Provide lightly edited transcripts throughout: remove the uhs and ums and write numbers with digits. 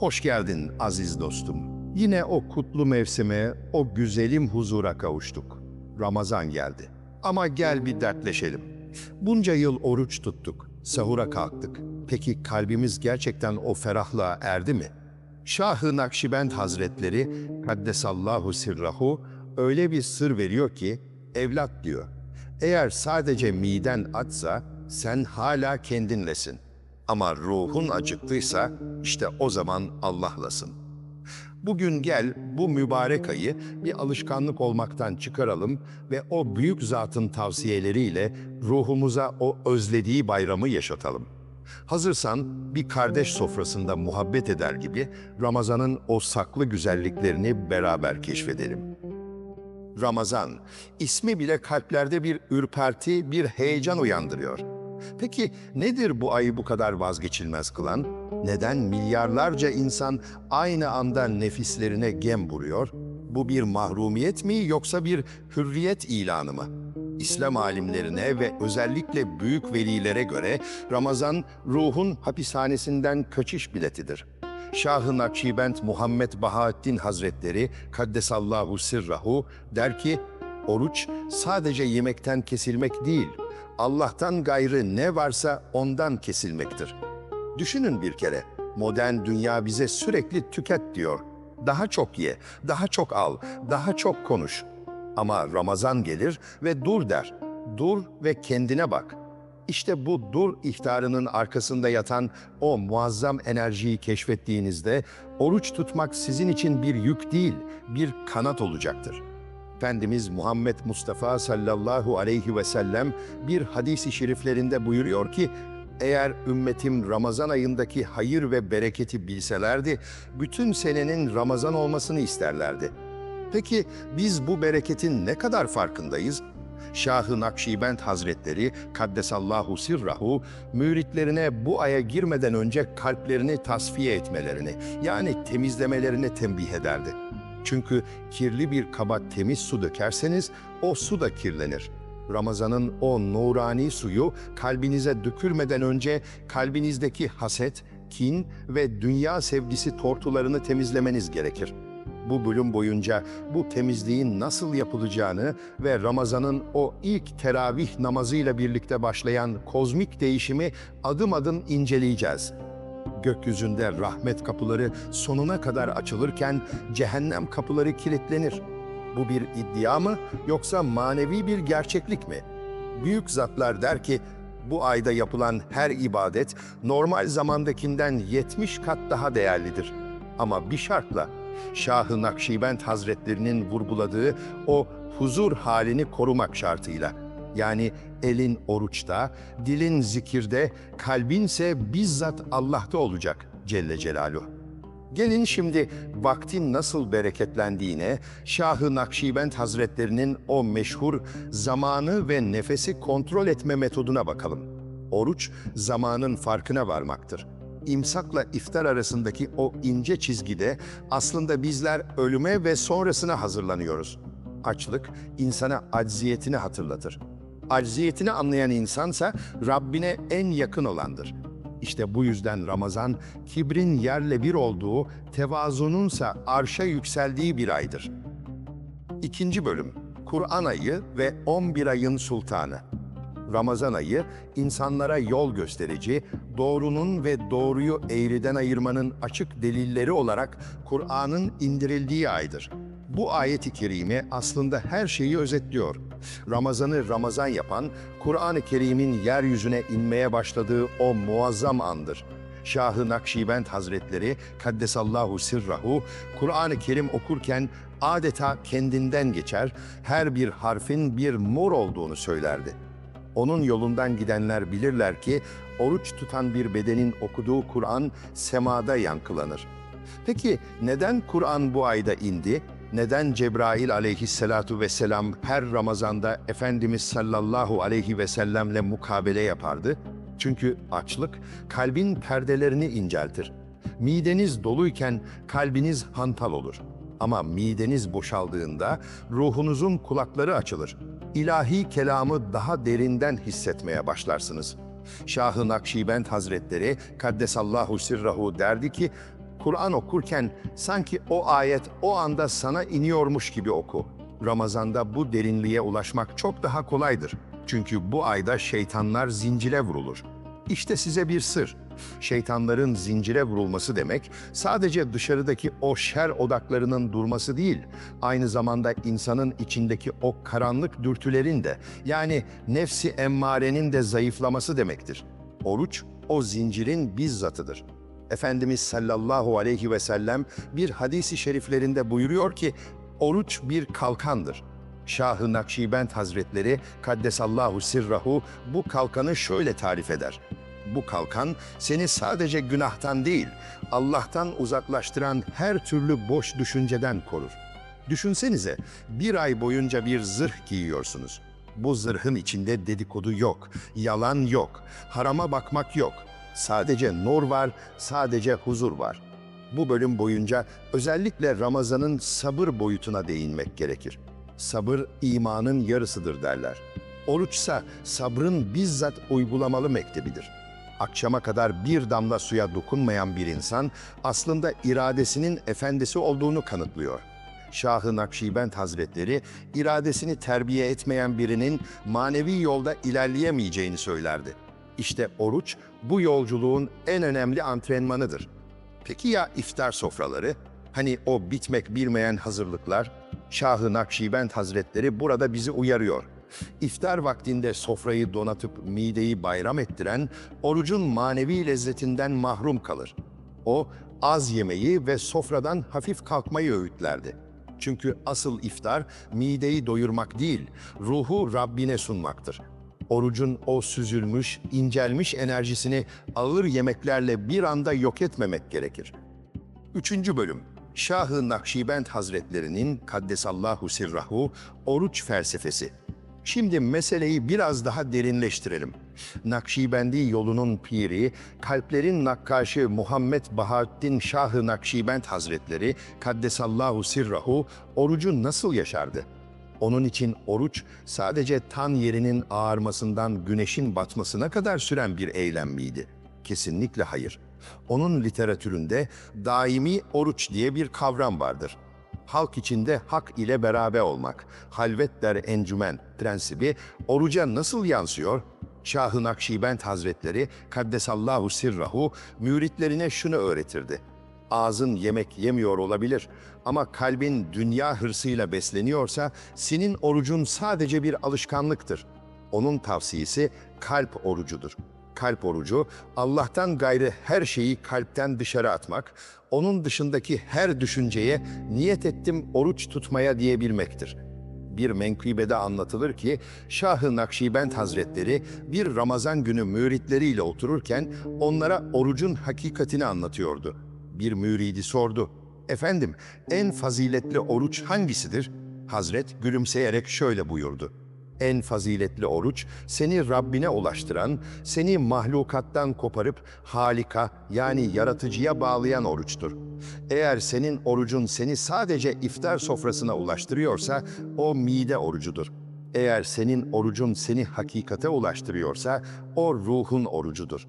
Hoş geldin aziz dostum. Yine o kutlu mevsime, o güzelim huzura kavuştuk. Ramazan geldi. Ama gel bir dertleşelim. Bunca yıl oruç tuttuk, sahura kalktık. Peki kalbimiz gerçekten o ferahlığa erdi mi? Şah-ı Nakşibend Hazretleri, Kaddesallahu sirrahu, öyle bir sır veriyor ki, evlat diyor. Eğer sadece miden açsa, sen hala kendinlesin. Ama ruhun acıktıysa, işte o zaman Allah'lasın. Bugün gel bu mübarek ayı bir alışkanlık olmaktan çıkaralım ve o büyük zatın tavsiyeleriyle ruhumuza o özlediği bayramı yaşatalım. Hazırsan bir kardeş sofrasında muhabbet eder gibi Ramazan'ın o saklı güzelliklerini beraber keşfedelim. Ramazan, ismi bile kalplerde bir ürperti, bir heyecan uyandırıyor. Peki nedir bu ayı bu kadar vazgeçilmez kılan? Neden milyarlarca insan aynı anda nefislerine gem vuruyor? Bu bir mahrumiyet mi yoksa bir hürriyet ilanı mı? İslam alimlerine ve özellikle büyük velilere göre Ramazan ruhun hapishanesinden kaçış biletidir. Şah-ı Nakşibend Muhammed Bahaettin Hazretleri Kaddesallahu sirrahu der ki, oruç sadece yemekten kesilmek değil, Allah'tan gayrı ne varsa ondan kesilmektir. Düşünün bir kere, modern dünya bize sürekli tüket diyor. Daha çok ye, daha çok al, daha çok konuş. Ama Ramazan gelir ve dur der. Dur ve kendine bak. İşte bu dur ihtarının arkasında yatan o muazzam enerjiyi keşfettiğinizde oruç tutmak sizin için bir yük değil, bir kanat olacaktır. Efendimiz Muhammed Mustafa sallallahu aleyhi ve sellem bir hadis-i şeriflerinde buyuruyor ki, eğer ümmetim Ramazan ayındaki hayır ve bereketi bilselerdi, bütün senenin Ramazan olmasını isterlerdi. Peki biz bu bereketin ne kadar farkındayız? Şah-ı Nakşibend Hazretleri Kaddesallahu sirrahu, müritlerine bu aya girmeden önce kalplerini tasfiye etmelerini, yani temizlemelerini tembih ederdi. Çünkü kirli bir kaba temiz su dökerseniz o su da kirlenir. Ramazan'ın o nurani suyu kalbinize dökülmeden önce kalbinizdeki haset, kin ve dünya sevgisi tortularını temizlemeniz gerekir. Bu bölüm boyunca bu temizliğin nasıl yapılacağını ve Ramazan'ın o ilk teravih namazıyla birlikte başlayan kozmik değişimi adım adım inceleyeceğiz. Gökyüzünde rahmet kapıları sonuna kadar açılırken cehennem kapıları kilitlenir. Bu bir iddia mı yoksa manevi bir gerçeklik mi? Büyük zatlar der ki, bu ayda yapılan her ibadet normal zamandakinden 70 kat daha değerlidir. Ama bir şartla, Şah-ı Nakşibend Hazretlerinin vurguladığı o huzur halini korumak şartıyla. Yani elin oruçta, dilin zikirde, kalbinse bizzat Allah'ta olacak Celle Celaluhu. Gelin şimdi vaktin nasıl bereketlendiğine, Şah-ı Nakşibend Hazretlerinin o meşhur zamanı ve nefesi kontrol etme metoduna bakalım. Oruç, zamanın farkına varmaktır. İmsakla iftar arasındaki o ince çizgide aslında bizler ölüme ve sonrasına hazırlanıyoruz. Açlık, insana acziyetini hatırlatır. Acziyetini anlayan insansa Rabbine en yakın olandır. İşte bu yüzden Ramazan, kibrin yerle bir olduğu, tevazununsa arşa yükseldiği bir aydır. İkinci bölüm, Kur'an ayı ve 11 ayın sultanı. Ramazan ayı, insanlara yol gösterici, doğrunun ve doğruyu eğriden ayırmanın açık delilleri olarak Kur'an'ın indirildiği aydır. Bu ayet-i kerime aslında her şeyi özetliyor. Ramazan'ı Ramazan yapan, Kur'an-ı Kerim'in yeryüzüne inmeye başladığı o muazzam andır. Şah-ı Nakşibend Hazretleri Kaddesallahu sirrahu, Kur'an-ı Kerim okurken adeta kendinden geçer, her bir harfin bir nur olduğunu söylerdi. Onun yolundan gidenler bilirler ki, oruç tutan bir bedenin okuduğu Kur'an semada yankılanır. Peki neden Kur'an bu ayda indi? Neden Cebrail aleyhissalatu vesselam her Ramazan'da Efendimiz sallallahu aleyhi ve sellemle mukabele yapardı? Çünkü açlık kalbin perdelerini inceltir. Mideniz doluyken kalbiniz hantal olur. Ama mideniz boşaldığında ruhunuzun kulakları açılır. İlahi kelamı daha derinden hissetmeye başlarsınız. Şah-ı Nakşibend Hazretleri Kaddesallahu sirrahu derdi ki, Kur'an okurken sanki o ayet o anda sana iniyormuş gibi oku. Ramazanda bu derinliğe ulaşmak çok daha kolaydır. Çünkü bu ayda şeytanlar zincire vurulur. İşte size bir sır. Şeytanların zincire vurulması demek sadece dışarıdaki o şer odaklarının durması değil, aynı zamanda insanın içindeki o karanlık dürtülerin de, yani nefsi emmarenin de zayıflaması demektir. Oruç o zincirin bizzatıdır. Efendimiz sallallahu aleyhi ve sellem bir hadisi şeriflerinde buyuruyor ki, oruç bir kalkandır. Şah-ı Nakşibend Hazretleri Kaddesallahu sirrahu bu kalkanı şöyle tarif eder. Bu kalkan seni sadece günahtan değil, Allah'tan uzaklaştıran her türlü boş düşünceden korur. Düşünsenize, bir ay boyunca bir zırh giyiyorsunuz. Bu zırhın içinde dedikodu yok, yalan yok, harama bakmak yok. Sadece nur var, sadece huzur var. Bu bölüm boyunca özellikle Ramazan'ın sabır boyutuna değinmek gerekir. Sabır imanın yarısıdır derler. Oruçsa sabrın bizzat uygulamalı mektebidir. Akşama kadar bir damla suya dokunmayan bir insan aslında iradesinin efendisi olduğunu kanıtlıyor. Şah-ı Nakşibend Hazretleri iradesini terbiye etmeyen birinin manevi yolda ilerleyemeyeceğini söylerdi. İşte oruç bu yolculuğun en önemli antrenmanıdır. Peki ya iftar sofraları? Hani o bitmek bilmeyen hazırlıklar? Şah-ı Nakşibend Hazretleri burada bizi uyarıyor. İftar vaktinde sofrayı donatıp mideyi bayram ettiren, orucun manevi lezzetinden mahrum kalır. O, az yemeyi ve sofradan hafif kalkmayı öğütlerdi. Çünkü asıl iftar, mideyi doyurmak değil, ruhu Rabbine sunmaktır. Orucun o süzülmüş, incelmiş enerjisini ağır yemeklerle bir anda yok etmemek gerekir. 3. bölüm. Şah-ı Nakşibend Hazretlerinin Kaddesallahu sirrahu oruç felsefesi. Şimdi meseleyi biraz daha derinleştirelim. Nakşibendi yolunun piri, kalplerin nakkaşı Muhammed Bahaüddin Şah-ı Nakşibend Hazretleri Kaddesallahu sirrahu orucu nasıl yaşardı? Onun için oruç sadece tan yerinin ağarmasından güneşin batmasına kadar süren bir eylem miydi? Kesinlikle hayır. Onun literatüründe daimi oruç diye bir kavram vardır. Halk içinde hak ile beraber olmak, halvet der encümen prensibi oruca nasıl yansıyor? Şah-ı Nakşibend Hazretleri Kaddesallahu sirrahu müritlerine şunu öğretirdi. Ağzın yemek yemiyor olabilir ama kalbin dünya hırsıyla besleniyorsa senin orucun sadece bir alışkanlıktır. Onun tavsiyesi kalp orucudur. Kalp orucu, Allah'tan gayrı her şeyi kalpten dışarı atmak, onun dışındaki her düşünceye niyet ettim oruç tutmaya diyebilmektir. Bir menkıbede anlatılır ki, Şah-ı Nakşibend Hazretleri bir Ramazan günü müritleriyle otururken onlara orucun hakikatini anlatıyordu. Bir müridi sordu, "Efendim, en faziletli oruç hangisidir?" Hazret gülümseyerek şöyle buyurdu. En faziletli oruç, seni Rabbine ulaştıran, seni mahlukattan koparıp Halika yani yaratıcıya bağlayan oruçtur. Eğer senin orucun seni sadece iftar sofrasına ulaştırıyorsa, o mide orucudur. Eğer senin orucun seni hakikate ulaştırıyorsa, o ruhun orucudur.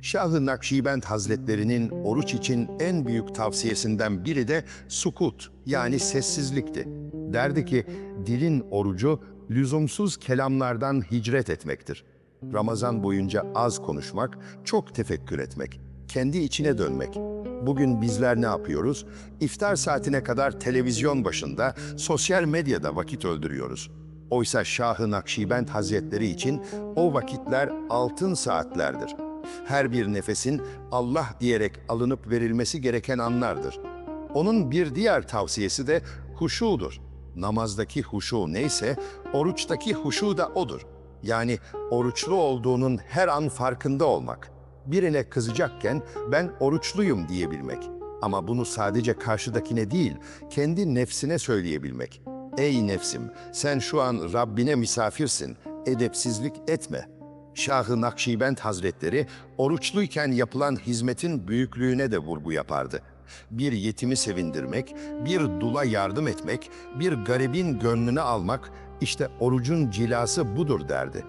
Şah-ı Nakşibend Hazretlerinin oruç için en büyük tavsiyesinden biri de sukut yani sessizlikti. Derdi ki, dilin orucu, lüzumsuz kelamlardan hicret etmektir. Ramazan boyunca az konuşmak, çok tefekkür etmek, kendi içine dönmek. Bugün bizler ne yapıyoruz? İftar saatine kadar televizyon başında, sosyal medyada vakit öldürüyoruz. Oysa Şah-ı Nakşibend Hazretleri için o vakitler altın saatlerdir. Her bir nefesin Allah diyerek alınıp verilmesi gereken anlardır. Onun bir diğer tavsiyesi de huşudur. Namazdaki huşu neyse, oruçtaki huşu da odur. Yani oruçlu olduğunun her an farkında olmak. Birine kızacakken ben oruçluyum diyebilmek. Ama bunu sadece karşıdakine değil, kendi nefsine söyleyebilmek. Ey nefsim, sen şu an Rabbine misafirsin, edepsizlik etme. Şah-ı Nakşibend Hazretleri oruçluyken yapılan hizmetin büyüklüğüne de vurgu yapardı. Bir yetimi sevindirmek, bir dula yardım etmek, bir garibin gönlünü almak, işte orucun cilası budur derdi.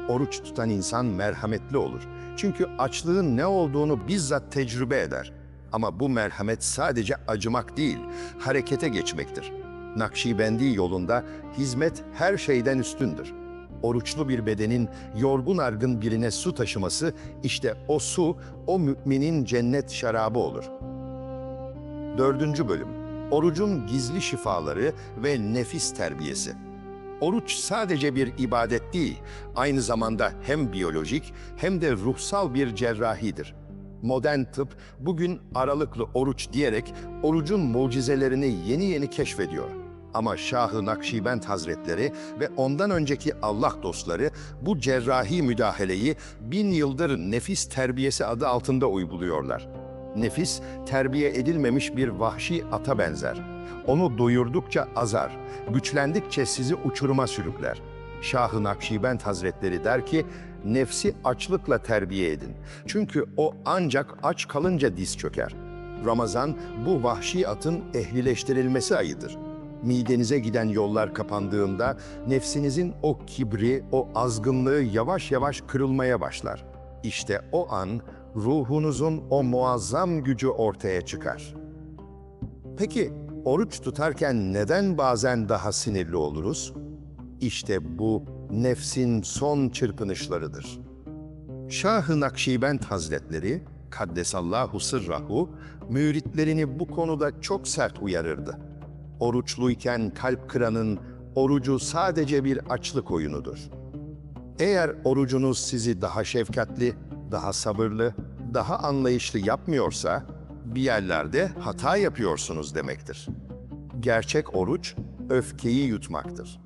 Oruç tutan insan merhametli olur. Çünkü açlığın ne olduğunu bizzat tecrübe eder. Ama bu merhamet sadece acımak değil, harekete geçmektir. Nakşibendi yolunda hizmet her şeyden üstündür. Oruçlu bir bedenin yorgun argın birine su taşıması, işte o su, o müminin cennet şarabı olur. 4. bölüm. Orucun gizli şifaları ve nefis terbiyesi. Oruç sadece bir ibadet değil, aynı zamanda hem biyolojik hem de ruhsal bir cerrahidir. Modern tıp bugün aralıklı oruç diyerek orucun mucizelerini yeni yeni keşfediyor. Ama Şah-ı Nakşibend Hazretleri ve ondan önceki Allah dostları bu cerrahi müdahaleyi 1000 yıldır nefis terbiyesi adı altında uyguluyorlar. Nefis, terbiye edilmemiş bir vahşi ata benzer. Onu doyurdukça azar, güçlendikçe sizi uçuruma sürükler. Şah-ı Nakşibend Hazretleri der ki, nefsi açlıkla terbiye edin. Çünkü o ancak aç kalınca diz çöker. Ramazan, bu vahşi atın ehlileştirilmesi ayıdır. Midenize giden yollar kapandığında, nefsinizin o kibri, o azgınlığı yavaş yavaş kırılmaya başlar. İşte o an, ruhunuzun o muazzam gücü ortaya çıkar. Peki, oruç tutarken neden bazen daha sinirli oluruz? İşte bu nefsin son çırpınışlarıdır. Şah-ı Nakşibend Hazretleri, Kaddesallahu sırrahu, müritlerini bu konuda çok sert uyarırdı. Oruçluyken kalp kıranın orucu sadece bir açlık oyunudur. Eğer orucunuz sizi daha şefkatli, daha sabırlı, daha anlayışlı yapmıyorsa, bir yerlerde hata yapıyorsunuz demektir. Gerçek oruç, öfkeyi yutmaktır.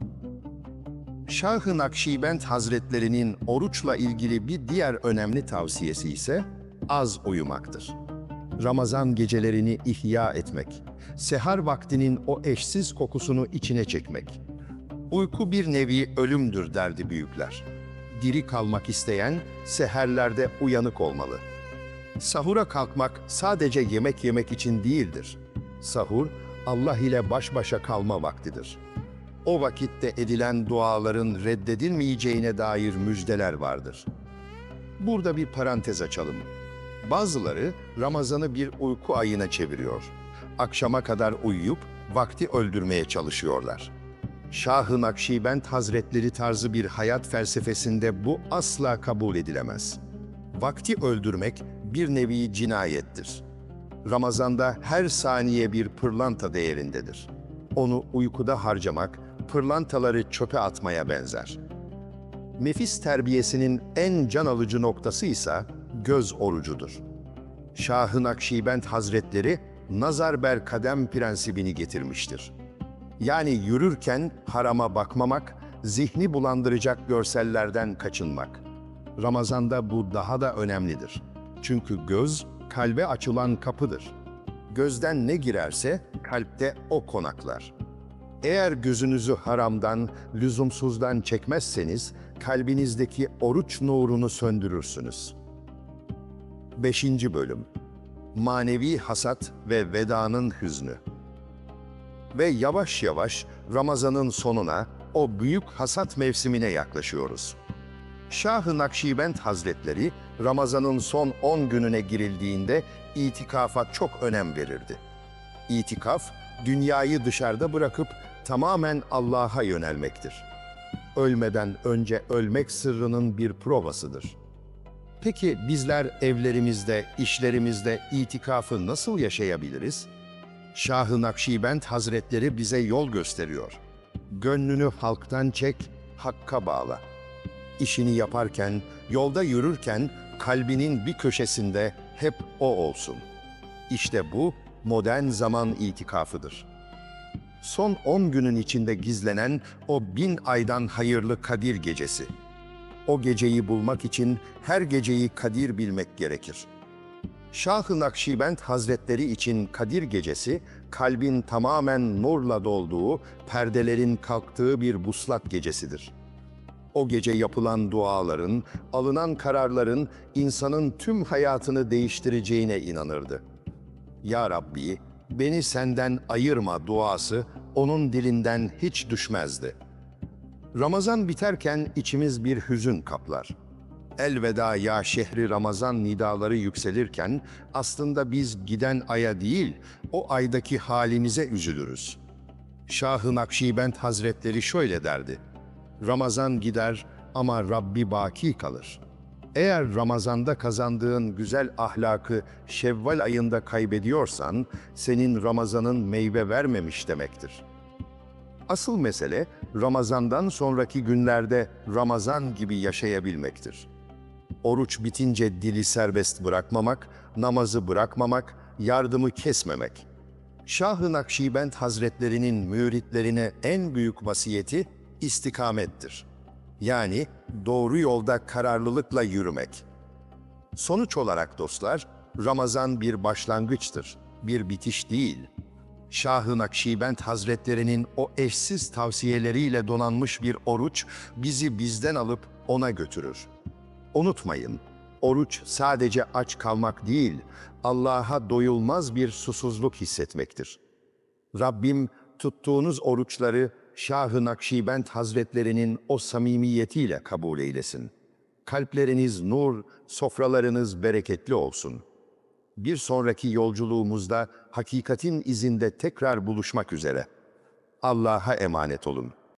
Şah-ı Nakşibend Hazretlerinin oruçla ilgili bir diğer önemli tavsiyesi ise az uyumaktır. Ramazan gecelerini ihya etmek, seher vaktinin o eşsiz kokusunu içine çekmek. Uyku bir nevi ölümdür derdi büyükler. Diri kalmak isteyen seherlerde uyanık olmalı. Sahura kalkmak sadece yemek yemek için değildir. Sahur, Allah ile baş başa kalma vaktidir. O vakitte edilen duaların reddedilmeyeceğine dair müjdeler vardır. Burada bir parantez açalım. Bazıları Ramazan'ı bir uyku ayına çeviriyor. Akşama kadar uyuyup vakti öldürmeye çalışıyorlar. Şah-ı Nakşibend Hazretleri tarzı bir hayat felsefesinde bu asla kabul edilemez. Vakti öldürmek bir nevi cinayettir. Ramazan'da her saniye bir pırlanta değerindedir. Onu uykuda harcamak, pırlantaları çöpe atmaya benzer. Nefis terbiyesinin en can alıcı noktası ise göz orucudur. Şah-ı Nakşibend Hazretleri nazar ber kadem prensibini getirmiştir. Yani yürürken harama bakmamak, zihni bulandıracak görsellerden kaçınmak. Ramazan'da bu daha da önemlidir. Çünkü göz, kalbe açılan kapıdır. Gözden ne girerse kalpte o konaklar. Eğer gözünüzü haramdan, lüzumsuzdan çekmezseniz, kalbinizdeki oruç nurunu söndürürsünüz. 5. bölüm. Manevi hasat ve vedanın hüznü. Ve yavaş yavaş Ramazan'ın sonuna, o büyük hasat mevsimine yaklaşıyoruz. Şah-ı Nakşibend Hazretleri, Ramazan'ın son 10 gününe girildiğinde itikafa çok önem verirdi. İtikaf, dünyayı dışarıda bırakıp tamamen Allah'a yönelmektir. Ölmeden önce ölmek sırrının bir provasıdır. Peki bizler evlerimizde, işlerimizde itikafı nasıl yaşayabiliriz? Şah-ı Nakşibend Hazretleri bize yol gösteriyor. Gönlünü halktan çek, hakka bağla. İşini yaparken, yolda yürürken kalbinin bir köşesinde hep o olsun. İşte bu modern zaman itikafıdır. Son 10 günün içinde gizlenen o 1000 aydan hayırlı Kadir gecesi. O geceyi bulmak için her geceyi Kadir bilmek gerekir. Şah-ı Nakşibend Hazretleri için Kadir gecesi, kalbin tamamen nurla dolduğu, perdelerin kalktığı bir vuslat gecesidir. O gece yapılan duaların, alınan kararların insanın tüm hayatını değiştireceğine inanırdı. Ya Rabbi, beni senden ayırma duası onun dilinden hiç düşmezdi. Ramazan biterken içimiz bir hüzün kaplar. elveda ya şehri Ramazan nidaları yükselirken aslında biz giden aya değil, o aydaki halimize üzülürüz. Şah-ı Nakşibend Hazretleri şöyle derdi: Ramazan gider ama Rabbi baki kalır. Eğer Ramazan'da kazandığın güzel ahlakı Şevval ayında kaybediyorsan, senin Ramazan'ın meyve vermemiş demektir. Asıl mesele, Ramazan'dan sonraki günlerde Ramazan gibi yaşayabilmektir. Oruç bitince dili serbest bırakmamak, namazı bırakmamak, yardımı kesmemek. Şah-ı Nakşibend Hazretlerinin müritlerine en büyük vasiyeti istikamettir. Yani doğru yolda kararlılıkla yürümek. Sonuç olarak dostlar, Ramazan bir başlangıçtır, bir bitiş değil. Şah-ı Nakşibend Hazretlerinin o eşsiz tavsiyeleriyle donanmış bir oruç bizi bizden alıp ona götürür. Unutmayın, oruç sadece aç kalmak değil, Allah'a doyulmaz bir susuzluk hissetmektir. Rabbim tuttuğunuz oruçları Şah-ı Nakşibend Hazretlerinin o samimiyetiyle kabul eylesin. Kalpleriniz nur, sofralarınız bereketli olsun. Bir sonraki yolculuğumuzda hakikatin izinde tekrar buluşmak üzere. Allah'a emanet olun.